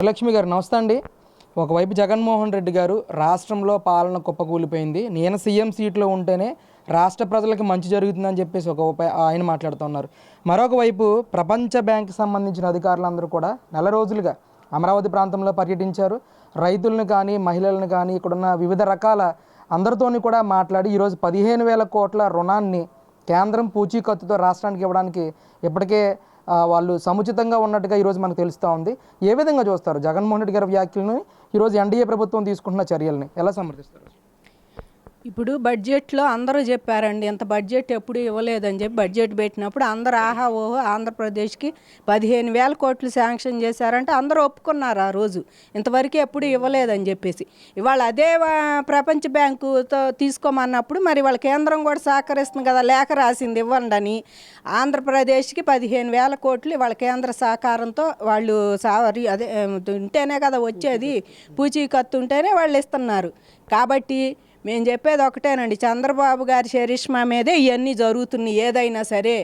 లక్ష్మి గారు నమస్తే అండి. ఒకవైపు జగన్మోహన్ రెడ్డి గారు రాష్ట్రంలో పాలన కుప్పకూలిపోయింది, నేను సీఎం సీట్లో ఉంటేనే రాష్ట్ర ప్రజలకు మంచి జరుగుతుందని చెప్పేసి ఆయన మాట్లాడుతున్నారు. మరొక వైపు ప్రపంచ బ్యాంక్ సంబంధించిన అధికారులందరూ కూడా నెల రోజులుగా అమరావతి ప్రాంతంలో పర్యటించారు. రైతులను కానీ మహిళలను కానీ ఇక్కడున్న వివిధ రకాల అందరితోని కూడా మాట్లాడి ఈరోజు 15,000 కోట్ల రుణాన్ని కేంద్రం పూచీకత్తుతో రాష్ట్రానికి ఇవ్వడానికి ఇప్పటికే వాళ్ళు సముచితంగా ఉన్నట్టుగా ఈరోజు మనకు తెలుస్తూ ఉంది. ఏ విధంగా చూస్తారు జగన్మోహన్ రెడ్డి గారి వ్యాఖ్యలను, ఈరోజు ఎన్డీఏ ప్రభుత్వం తీసుకుంటున్న చర్యల్ని ఎలా సమర్థిస్తారు? ఇప్పుడు బడ్జెట్లో అందరూ చెప్పారండి, ఇంత బడ్జెట్ ఎప్పుడు ఇవ్వలేదని చెప్పి బడ్జెట్ పెట్టినప్పుడు అందరూ ఆహా ఓహో ఆంధ్రప్రదేశ్కి 15,000 కోట్లు శాంక్షన్ చేశారంటే అందరూ ఒప్పుకున్నారు ఆ రోజు. ఇంతవరకు ఎప్పుడు ఇవ్వలేదని చెప్పేసి ఇవాళ అదే ప్రపంచ బ్యాంకుతో తీసుకోమన్నప్పుడు మరి వాళ్ళ కేంద్రం కూడా సహకరిస్తుంది కదా, లేఖ రాసింది ఇవ్వండి అని. ఆంధ్రప్రదేశ్కి 15,000 కోట్లు వాళ్ళ కేంద్ర సహకారంతో వాళ్ళు అదే ఉంటేనే కదా వచ్చేది, పూచీకత్తు ఉంటేనే వాళ్ళు ఇస్తున్నారు. కాబట్టి మేము చెప్పేది ఒకటేనండి, చంద్రబాబు గారి చరిష్మా మీదే ఇవన్నీ జరుగుతున్నాయి. ఏదైనా సరే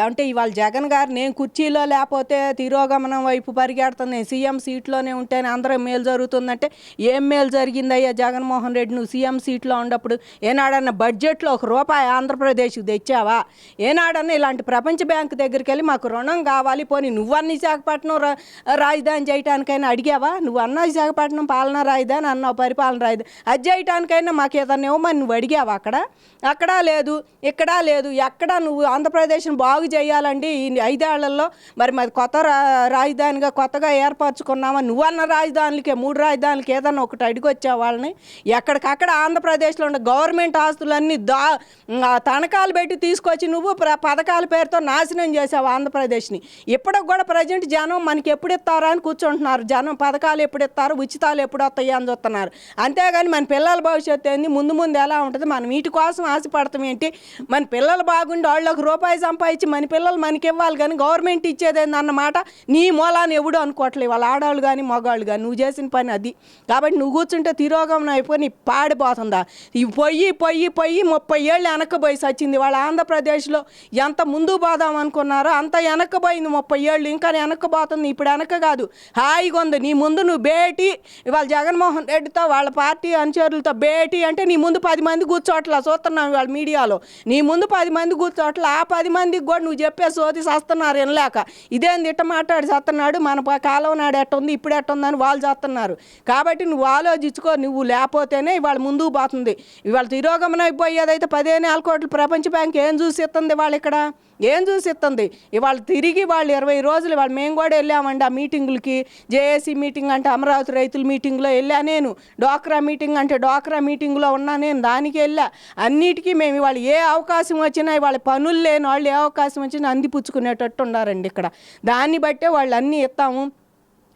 అంటే ఇవాళ జగన్ గారు నేను కుర్చీలో లేకపోతే తిరోగమనం వైపు పరిగెడుతుంది, నేను సీఎం సీట్లోనే ఉంటేనే అందరూ మేలు జరుగుతుందంటే ఏం మేలు జరిగిందయ్యా జగన్మోహన్ రెడ్డి నువ్వు సీఎం సీట్లో ఉన్నప్పుడు? ఏనాడన్నా బడ్జెట్లో ₹1 ఆంధ్రప్రదేశ్కి తెచ్చావా? ఏనాడన్నా ఇలాంటి ప్రపంచ బ్యాంకు దగ్గరికి వెళ్ళి మాకు రుణం కావాలి, పోనీ నువ్వన్న విశాఖపట్నం రాజధాని చేయటానికైనా అడిగావా? నువ్వు అన్న విశాఖపట్నం పాలనా రాజధాని అన్నావు, పరిపాలన రాజధాని, అది చేయటానికైనా మాకు ఏదన్నా ఇవ్వమని నువ్వు అడిగావు? అక్కడా లేదు, ఇక్కడా లేదు. ఎక్కడ నువ్వు ఆంధ్రప్రదేశ్ని బాగు చేయాలండి ఈ 5 ఏళ్లలో మరి కొత్త రాజధానిగా కొత్తగా ఏర్పరచుకున్నావా? నువ్వన్న రాజధానులకే 3 రాజధానులకి ఏదన్నా ఒకటి అడిగొచ్చావు వాళ్ళని? ఎక్కడికక్కడ ఆంధ్రప్రదేశ్లో ఉన్న గవర్నమెంట్ ఆస్తులన్నీ తనఖాలు పెట్టి తీసుకొచ్చి నువ్వు పథకాల పేరుతో నాశనం చేసావు ఆంధ్రప్రదేశ్ని. ఇప్పటికి కూడా ప్రజెంట్ జనం మనకి ఎప్పుడు ఇస్తారా అని కూర్చుంటున్నారు. జనం పథకాలు ఎప్పుడు ఇస్తారు, ఉచితాలు ఎప్పుడు వస్తాయి అని చూస్తున్నారు. అంతేగాని మన పిల్లల భవిష్యత్తు ఏంది, ముందు ఎలా ఉంటుంది, మనం వీటి కోసం ఆశపడతాం ఏంటి? మన పిల్లలు బాగుండి వాళ్ళకి రూపాయి సంపాదించి మన పిల్లలు మనకి ఇవ్వాలి, కానీ గవర్నమెంట్ ఇచ్చేదేంది అన్నమాట నీ మూలాన్ని ఎవడు అనుకోవట్లేదు, వాళ్ళ ఆడవాళ్ళు కానీ మగవాళ్ళు కానీ. నువ్వు చేసిన పని అది. కాబట్టి నువ్వు కూర్చుంటే తిరోగమనం అయిపోయి నీ పాడిపోతుందా? ఇవి పొయ్యి 30 ఏళ్ళు వెనక్కిపోయి సచ్చింది. వాళ్ళ ఆంధ్రప్రదేశ్లో ఎంత ముందు పోదాం అనుకున్నారో అంత వెనక్కిపోయింది. 30 ఏళ్ళు ఇంకా వెనక్కిపోతుంది. ఇప్పుడు వెనక్కి కాదు, హాయిగా ఉంది. నీ ముందు నువ్వు భేటీ ఇవాళ జగన్మోహన్ రెడ్డితో వాళ్ళ పార్టీ అనుచరులతో భేటీ అంటే నీ ముందు 10 మంది కూర్చోట్లా చూస్తున్నాం వాళ్ళ మీడియాలో. నీ ముందు 10 మంది కూర్చోట్లా, ఆ 10 మందికి కూడా నువ్వు చెప్పే సోది చేస్తున్నారు వినలేక. ఇదేంది ఇట్ట మాట్లాడి చేస్తున్నాడు, మన కాలం నాడు ఎట్టుంది ఇప్పుడు ఎట్టుందని వాళ్ళు చేస్తున్నారు. కాబట్టి నువ్వు ఆలోచించుకో, నువ్వు లేకపోతేనే ఇవాళ ముందుకు పోతుంది. ఇవాళ తిరోగమనం అయిపోయేదైతే 15,000 కోట్లు ప్రపంచ బ్యాంక్ ఏం చూసి ఇస్తుంది వాళ్ళు? ఇక్కడ ఏం చూసి ఇస్తుంది? ఇవాళ తిరిగి వాళ్ళు 20 రోజులు ఇవాళ మేము కూడా వెళ్ళామండి ఆ మీటింగులకి. జేఏసీ మీటింగ్ అంటే అమరావతి రైతుల మీటింగ్లో వెళ్ళా నేను, డ్వాక్రా మీటింగ్ అంటే డ్వాక్రా మీటింగ్లో ఉన్నా నేను, దానికి వెళ్ళా. అన్నిటికీ మేము ఇవాళ ఏ అవకాశం వచ్చినా ఇవాళ పనులు లేని వాళ్ళు ఏ అవకాశం వచ్చినా అందిపుచ్చుకునేటట్టు ఉన్నారండి ఇక్కడ. దాన్ని బట్టే వాళ్ళు అన్నీ ఇస్తాము,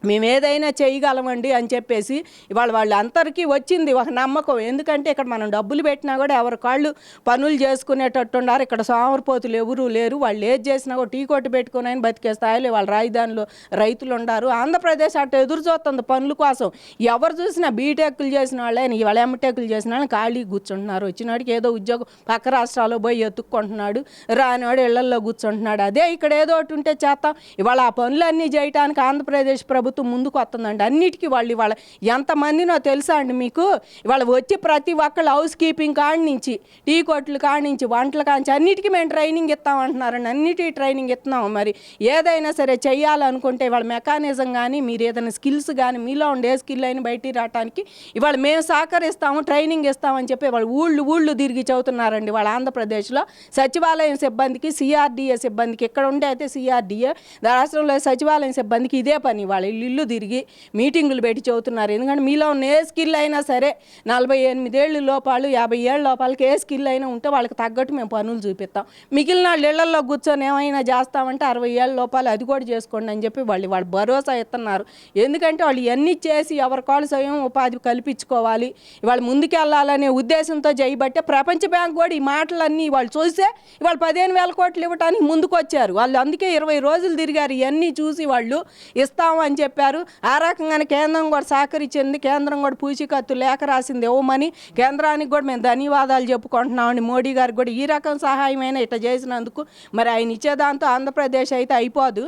మేము ఏదైనా చేయగలమండి అని చెప్పేసి ఇవాళ వాళ్ళు అందరికీ వచ్చింది ఒక నమ్మకం. ఎందుకంటే ఇక్కడ మనం డబ్బులు పెట్టినా కూడా ఎవరి కాళ్ళు పనులు చేసుకునేటట్టు ఉన్నారు. ఇక్కడ సోమరిపోతులు ఎవరూ లేరు. వాళ్ళు ఏది చేసినా కూడా టీ కొట్టు పెట్టుకుని అయినా బతికే స్థాయిలో వాళ్ళ రాజధానిలో రైతులు ఉన్నారు. ఆంధ్రప్రదేశ్ అట్ట ఎదురు చూస్తుంది పనుల కోసం. ఎవరు చూసినా బీటెక్లు చేసిన వాళ్ళే ఇవాళ ఎంటెక్లు చేసిన వాళ్ళని ఖాళీ కూర్చుంటున్నారు. వచ్చినాడికి ఏదో ఉద్యోగం పక్క రాష్ట్రాల్లో పోయి ఎత్తుక్కుంటున్నాడు, రానివాడు ఇళ్లల్లో కూర్చుంటున్నాడు. అదే ఇక్కడ ఏదో ఒకటి ఉంటే చేస్తాం. ఇవాళ ఆ పనులన్నీ చేయడానికి ఆంధ్రప్రదేశ్ ప్రభుత్వం ముందుకు వస్తుందండి. అన్నిటికీ వాళ్ళు ఇవాళ ఎంతమందినో తెలుసా అండి మీకు? ఇవాళ వచ్చి ప్రతి ఒక్కళ్ళు హౌస్ కీపింగ్ కాడి నుంచి, టీ కొట్లు కాడి నుంచి, వంటల కాడి నుంచి అన్నిటికీ మేము ట్రైనింగ్ ఇస్తామంటున్నారండి. అన్నిటికీ ట్రైనింగ్ ఇస్తున్నాం. మరి ఏదైనా సరే చెయ్యాలనుకుంటే ఇవాళ మెకానిజం కానీ మీరు ఏదైనా స్కిల్స్ కానీ మీలో ఉండే ఏ స్కిల్ అయినా బయటికి రావడానికి ఇవాళ మేము సహకరిస్తాము, ట్రైనింగ్ ఇస్తామని చెప్పి వాళ్ళు ఊళ్ళు తిరిగి చదువుతున్నారండి. వాళ్ళ ఆంధ్రప్రదేశ్లో సచివాలయం సిబ్బందికి, సిఆర్డీఏ సిబ్బందికి, ఇక్కడ ఉండే అయితే సిఆర్డీఏ రాష్ట్రంలో సచివాలయం సిబ్బందికి ఇదే పని. వాళ్ళు ఇల్లు తిరిగి మీటింగులు పెట్టి చదువుతున్నారు. ఎందుకంటే మీలో ఉన్న ఏ స్కిల్ అయినా సరే 48 ఏళ్ళు లోపాలు 50 ఏళ్ళ లోపాలకి ఏ స్కిల్ అయినా ఉంటే వాళ్ళకి తగ్గట్టు మేము పనులు చూపిస్తాం. మిగిలిన వాళ్ళు ఇళ్లలో కూర్చొని ఏమైనా చేస్తామంటే 60 ఏళ్ళ లోపాలు అది కూడా చేసుకోండి అని చెప్పి వాళ్ళు భరోసా ఇస్తున్నారు. ఎందుకంటే వాళ్ళు ఇవన్నీ చేసి ఎవరికాళ్ళు స్వయం ఉపాధి కల్పించుకోవాలి, ఇవాళ ముందుకెళ్ళాలనే ఉద్దేశంతో చేయబట్టే ప్రపంచ బ్యాంక్ కూడా ఈ మాటలన్నీ వాళ్ళు చూసే ఇవాళ 15,000 కోట్లు ఇవ్వడానికి ముందుకు వచ్చారు. వాళ్ళు అందుకే 20 రోజులు తిరిగారు. ఇవన్నీ చూసి వాళ్ళు ఇస్తాము అని చెప్పి చెప్పారు. ఆ రకంగానే కేంద్రం కూడా సహకరించింది. కేంద్రం కూడా పూచీకత్తు లేఖ రాసింది ఇవ్వమని. కేంద్రానికి కూడా మేము ధన్యవాదాలు చెప్పుకుంటున్నామండి. మోడీ గారికి కూడా ఈ రకం సహాయమైనా ఇట్లా చేసినందుకు. మరి ఆయన ఇచ్చేదాంతో ఆంధ్రప్రదేశ్ అయితే అయిపోదు,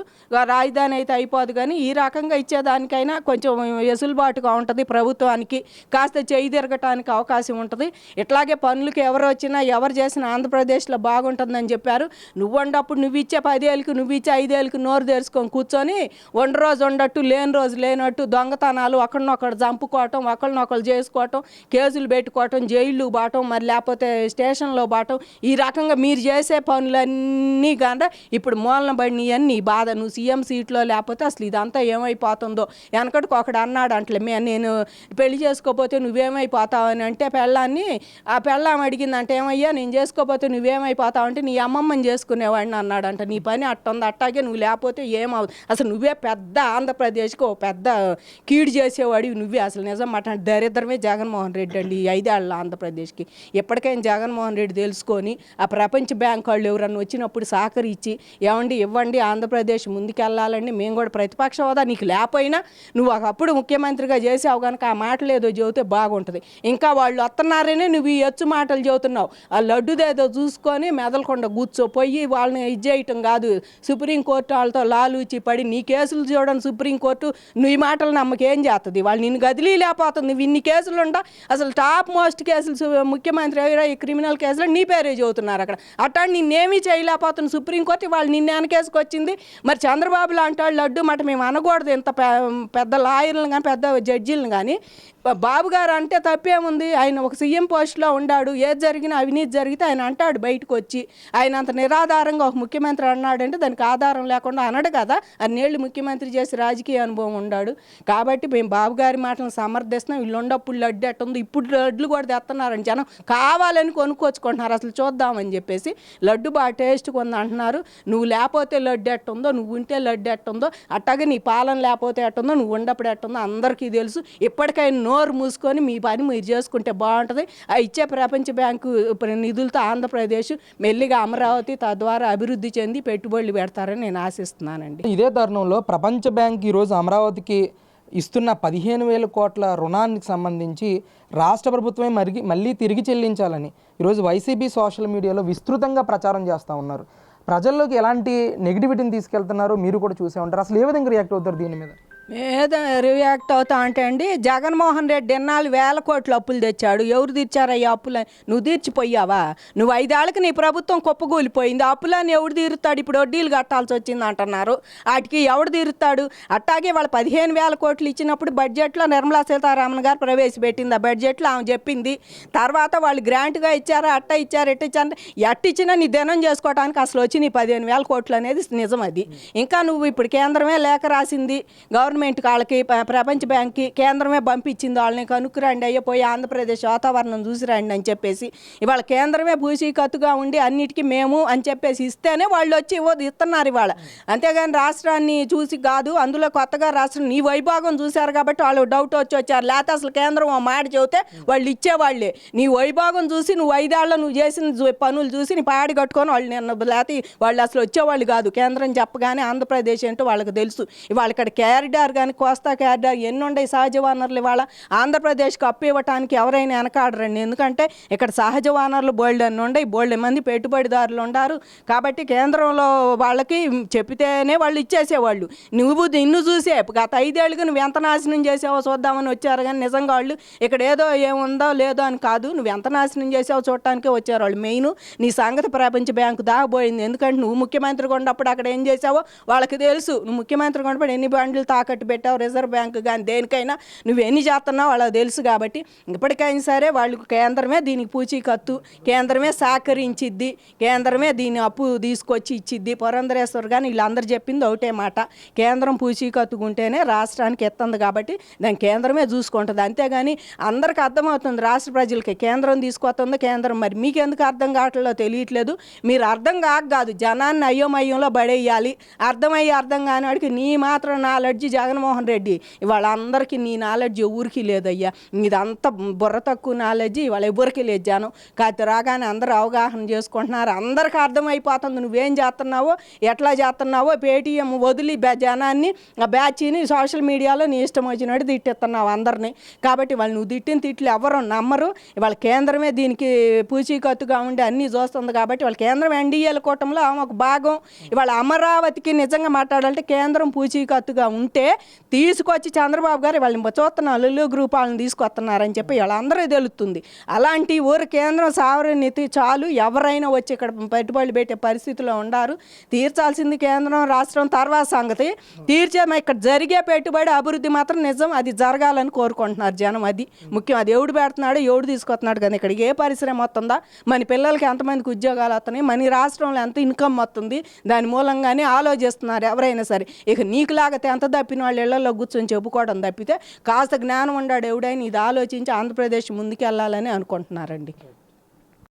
రాజధాని అయితే అయిపోదు, కానీ ఈ రకంగా ఇచ్చేదానికైనా కొంచెం వెసులుబాటుగా ఉంటుంది. ప్రభుత్వానికి కాస్త చేయి తిరగటానికి అవకాశం ఉంటుంది. ఇట్లాగే పనులకు ఎవరు వచ్చినా ఎవరు చేసినా ఆంధ్రప్రదేశ్లో బాగుంటుందని చెప్పారు. నువ్వు ఉండప్పుడు నువ్వు ఇచ్చే 10 ఏళ్ళకి నువ్వు ఇచ్చే 5 ఏళ్ళకి నోరు తెరుచుకొని కూర్చొని ఉండ రోజు ఉండట్టు లేని రోజు లేనట్టు దొంగతనాలు ఒకరినొకరు చంపుకోవటం, ఒకరినొకరు చేసుకోవటం, కేసులు పెట్టుకోవటం, జైళ్ళు బాటం, మరి లేకపోతే స్టేషన్లో బాటం, ఈ రకంగా మీరు చేసే పనులన్నీ కాదా ఇప్పుడు మూలన పడినవన్నీ బాధ. నువ్వు సీఎం సీట్లో లేకపోతే అసలు ఇదంతా ఏమైపోతుందో. వెనకటికి ఒకడు అన్నాడు అంటలే, నేను పెళ్లి చేసుకోకపోతే నువ్వేమైపోతావు అని అంటే పెళ్ళాన్ని ఆ పెళ్ళాం అడిగిందంటే ఏమయ్యా నేను చేసుకోకపోతే నువ్వేమైపోతావు అంటే నీ అమ్మమ్మని చేసుకునేవాడిని అన్నాడంట. నీ పని అట్టుంది, అట్టాగే నువ్వు లేకపోతే ఏమవుతుంది. అసలు నువ్వే పెద్ద ఆంధ్రప్రదేశ్కి ఓ పెద్ద కీడు చేసేవాడివి నువ్వే. అసలు నిజం మాట దరిద్రమే జగన్మోహన్ రెడ్డి అండి ఈ 5 ఏళ్ళ ఆంధ్రప్రదేశ్కి. ఎప్పటికైనా జగన్మోహన్ రెడ్డి తెలుసుకొని ఆ ప్రపంచ బ్యాంక్ వాళ్ళు ఎవరన్నా వచ్చినప్పుడు సహకరించి ఏమండి ఇవ్వండి ఆంధ్రప్రదేశ్ ముందుకెళ్ళాలండి, మేము కూడా ప్రతిపక్ష హోదా నీకు లేకపోయినా నువ్వు ఒకప్పుడు ముఖ్యమంత్రిగా చేసావు కనుక ఆ మాటలు ఏదో చెబితే బాగుంటుంది. ఇంకా వాళ్ళు వస్తున్నారనే నువ్వు ఈ ఎచ్చు మాటలు చెబుతున్నావు. ఆ లడ్డుదేదో చూసుకొని మెదలకుండా కూర్చోపోయి వాళ్ళని ఇది చేయటం కాదు. సుప్రీంకోర్టు వాళ్ళతో లాలూచి పడి నీ కేసులు చూడని సుప్రీంకోర్టు నువ్వు ఈ మాటలు నమ్మకేం చేస్తుంది. వాళ్ళు నిన్ను గదిలీ లేకపోతుంది. నువ్వు ఇన్ని కేసులు ఉంటా అసలు టాప్ మోస్ట్ కేసులు ముఖ్యమంత్రి ఎవరో ఈ క్రిమినల్ కేసులో నీ పేరే చదువుతున్నారు అక్కడ. అట్టా నిన్నేమీ చేయలేకపోతుంది సుప్రీంకోర్టు. వాళ్ళు నిన్న వెనకేసుకు వచ్చింది. మరి చంద్రబాబు లాంటి వాళ్ళు లడ్డు మాట మేము అనకూడదు. ఇంత పెద్ద లాయర్లను కానీ పెద్ద జడ్జీలను కానీ. బాబు గారు అంటే తప్పేముంది, ఆయన ఒక సీఎం పోస్ట్లో ఉన్నాడు. ఏది జరిగినా అవినీతి జరిగితే ఆయన అంటాడు బయటకు వచ్చి. ఆయన అంత నిరాధారంగా ఒక ముఖ్యమంత్రి అన్నాడంటే దానికి ఆధారం లేకుండా అనడు కదా. అన్నేళ్ళు ముఖ్యమంత్రి చేసి రాజకీయ అనుభవం ఉన్నాడు కాబట్టి మేము బాబు గారి మాటలను సమర్థిస్తున్నాం. వీళ్ళు ఉండప్పుడు లడ్డు ఎట్టుంది, ఇప్పుడు లడ్లు కూడా తెస్తున్నారని జనం కావాలని కొనుక్కొచ్చుకుంటున్నారు అసలు చూద్దామని చెప్పేసి. లడ్డు బాగా టేస్ట్గా ఉంది అంటున్నారు. నువ్వు లేకపోతే లడ్డు ఎట్టుందో, నువ్వు ఉంటే లడ్డు ఎట్టుందో, అట్టాగే నీ పాలన లేకపోతే ఎట్టుందో, నువ్వు ఉండప్పుడు ఎట్టుందో అందరికీ తెలుసు. ఇప్పటికైనా నోరు మూసుకొని మీ పని మీరు చేసుకుంటే బాగుంటుంది. ఆ ఇచ్చే ప్రపంచ బ్యాంకు నిధులతో ఆంధ్రప్రదేశ్ మెల్లిగా అమరావతి తద్వారా అభివృద్ధి చెంది పెట్టుబడులు పెడతారని నేను ఆశిస్తున్నానండి. ఇదే తరుణంలో ప్రపంచ బ్యాంక్ ఈరోజు అమరావతికి ఇస్తున్న 15,000 కోట్ల రుణానికి సంబంధించి రాష్ట్ర ప్రభుత్వమే మళ్ళీ తిరిగి చెల్లించాలని ఈరోజు వైసీపీ సోషల్ మీడియాలో విస్తృతంగా ప్రచారం చేస్తూ ఉన్నారు. ప్రజల్లోకి ఎలాంటి నెగిటివిటీని తీసుకెళ్తున్నారు మీరు కూడా చూసే ఉంటారు. అసలు ఏ విధంగా రియాక్ట్ అవుతారు దీని మీద? ఏదో రియాక్ట్ అవుతా అంటే అండి, జగన్మోహన్ రెడ్డి ఎన్నాళ్ళు 1000 కోట్ల అప్పులు తెచ్చాడు. ఎవరు తీర్చారయ్యా అప్పులు? నువ్వు తీర్చిపోయావా? నువ్వు 5 ఏళ్ళకి నీ ప్రభుత్వం కుప్పగూలిపోయింది. అప్పులని ఎవడు తీరుతాడు? ఇప్పుడు వడ్డీలు కట్టాల్సి వచ్చింది అంటున్నారు. వాటికి ఎవడు తీరుతాడు? అట్టాగే వాళ్ళు 15,000 కోట్లు ఇచ్చినప్పుడు బడ్జెట్లో నిర్మలా సీతారామన్ గారు ప్రవేశపెట్టింది. ఆ బడ్జెట్లో ఆమె చెప్పింది. తర్వాత వాళ్ళు గ్రాంట్గా ఇచ్చారా, అట్ట ఇచ్చారు, ఎట్ట ఇచ్చారు, ఎట్టిచ్చినా నీ దినం చేసుకోవడానికి అసలు వచ్చి నీ 15,000 కోట్లు అనేది నిజం. అది ఇంకా నువ్వు ఇప్పుడు కేంద్రమే లేఖ రాసింది గవర్నమెంట్ వాళ్ళకి, ప్రపంచ బ్యాంక్కి కేంద్రమే పంపించింది. వాళ్ళని కనుక్కురండి అయ్యో పోయి ఆంధ్రప్రదేశ్ వాతావరణం చూసి రండి అని చెప్పేసి. ఇవాళ కేంద్రమే పూచీకత్తుగా ఉండి అన్నిటికీ మేము అని చెప్పేసి ఇస్తేనే వాళ్ళు వచ్చి ఇస్తున్నారు ఇవాళ. అంతేగాని రాష్ట్రాన్ని చూసి కాదు. అందులో కొత్తగా రాష్ట్రం నీ వైభాగం చూశారు కాబట్టి వాళ్ళు డౌట్ వచ్చారు. లేకపోతే అసలు కేంద్రం ఆ మాట చెబితే వాళ్ళు ఇచ్చేవాళ్ళే. నీ వైభాగం చూసి నువ్వు 5 ఏళ్ళలో నువ్వు చేసిన పనులు చూసి నీ పాడి కట్టుకొని వాళ్ళు నిన్న లేకపోతే వాళ్ళు అసలు వచ్చేవాళ్ళు కాదు. కేంద్రం చెప్పగానే ఆంధ్రప్రదేశ్ ఏంటో వాళ్ళకి తెలుసు. ఇవాళ ఇక్కడ క్యారిడార్ కానీ కోస్తా క్యారిడార్ ఎన్ని ఉన్నాయి సహజ వనరులు. ఇవాళ ఆంధ్రప్రదేశ్కి అప్పు ఇవ్వటానికి ఎవరైనా వెనకాడరండి. ఎందుకంటే ఇక్కడ సహజ వనరులు బోల్డ్ అన్ని ఉన్నాయి, బోల్డ్ మంది పెట్టుబడిదారులు ఉన్నారు. కాబట్టి కేంద్రంలో వాళ్ళకి చెప్పితేనే వాళ్ళు ఇచ్చేసేవాళ్ళు. నువ్వు నిన్ను చూసే గత 5 ఏళ్ళుగా నువ్వు ఎంత నాశనం చేసావో చూద్దామని వచ్చారు. కానీ నిజంగా వాళ్ళు ఇక్కడ ఏదో ఏముందో లేదో అని కాదు, నువ్వు ఎంత నాశనం చేసావో చూడటానికే వచ్చారు వాళ్ళు. మెయిన్ నీ సంగతి ప్రపంచ బ్యాంకు దాగబోయింది. ఎందుకంటే నువ్వు ముఖ్యమంత్రిగా ఉన్నప్పుడు అక్కడ ఏం చేసావో వాళ్ళకి తెలుసు. నువ్వు ముఖ్యమంత్రిగా ఉన్నప్పుడు ఎన్ని బండ్లు తాకట్టు పెట్టావు, రిజర్వ్ బ్యాంకు కానీ దేనికైనా నువ్వు ఎన్ని చేస్తున్నావు వాళ్ళకి తెలుసు. కాబట్టి ఇప్పటికైనా సరే వాళ్ళు కేంద్రమే దీనికి పూచీకత్తు, కేంద్రమే సహకరించిద్ది, కేంద్రమే దీని అప్పు తీసుకొచ్చి ఇచ్చిద్ది. పురంధరేశ్వర్ కానీ వీళ్ళందరూ చెప్పింది ఒకటే మాట, కేంద్రం పూచీకత్తుకుంటేనే రాష్ట్రానికి ఎత్తుంది కాబట్టి దాని కేంద్రమే చూసుకుంటుంది. అంతేగాని అందరికీ అర్థమవుతుంది రాష్ట్ర ప్రజలకి కేంద్రం తీసుకొస్తుంది కేంద్రం. మరి మీకు ఎందుకు అర్థం కావట్లేదో తెలియట్లేదు. మీరు అర్థం కాదు జనాన్ని అయోమయంలో పడేయాలి. అర్థమయ్యి అర్థం కాని వాడికి నీ మాత్రం నాలెడ్జి జగన్మోహన్ రెడ్డి ఇవాళ అందరికీ నీ నాలెడ్జ్ ఎవరికి లేదయ్యా, ఇదంతా బుర్ర తక్కువ నాలెడ్జ్ ఇవాళ ఎవరికి లేదు. జనం కాకపోతే రాగానే అందరూ అవగాహన చేసుకుంటున్నారు, అందరికీ అర్థమైపోతుంది నువ్వేం చేస్తున్నావో ఎట్లా చేస్తున్నావో. పేటీఎం వదిలి జనాన్ని ఆ బ్యాచ్ని సోషల్ మీడియాలో నీ ఇష్టం వచ్చినట్టు తిట్టిస్తున్నావు అందరినీ. కాబట్టి వాళ్ళు నువ్వు తిట్టిన తిట్లు ఎవరు నమ్మరు. ఇవాళ కేంద్రమే దీనికి పూచీకత్తుగా ఉండి అన్నీ చూస్తుంది. కాబట్టి వాళ్ళ కేంద్రం ఎన్డీఏల కూటమిలో ఆమె ఒక భాగం. ఇవాళ అమరావతికి నిజంగా మాట్లాడాలంటే కేంద్రం పూచీకత్తుగా ఉంటే తీసుకొచ్చి చంద్రబాబు గారు వాళ్ళని చూస్తున్నారు లుల్లు గ్రూప్ వాళ్ళని తీసుకొస్తున్నారని చెప్పి వాళ్ళందరూ తెలుస్తుంది. అలాంటి ఊరు కేంద్రం సావరణీతి చాలు, ఎవరైనా వచ్చి ఇక్కడ పెట్టుబడులు పెట్టే పరిస్థితిలో ఉండారు. తీర్చాల్సింది కేంద్రం రాష్ట్రం తర్వాత సంగతి. తీర్చేమో ఇక్కడ జరిగే పెట్టుబడి అభివృద్ధి మాత్రం నిజం అది జరగాలని కోరుకుంటున్నారు జనం. అది ముఖ్యం. అది ఎవడు పెడుతున్నాడు ఎవడు తీసుకొస్తున్నాడు కానీ ఇక్కడికి ఏ పరిశ్రమ వస్తుందా, మన పిల్లలకి ఎంతమందికి ఉద్యోగాలు వస్తున్నాయి, మన రాష్ట్రంలో ఎంత ఇన్కమ్ వస్తుంది, దాని మూలంగానే ఆలోచిస్తున్నారు ఎవరైనా సరే. ఇక నీకులాగితే ఎంత తప్పిన వాళ్ళు ఇళ్లలో కూర్చొని చెప్పుకోవడం తప్పితే కాస్త జ్ఞానం ఉన్నాడు ఎవడైనా ఇది ఆలోచించి ఆంధ్రప్రదేశ్ ముందుకు వెళ్ళాలని అనుకుంటున్నారండి.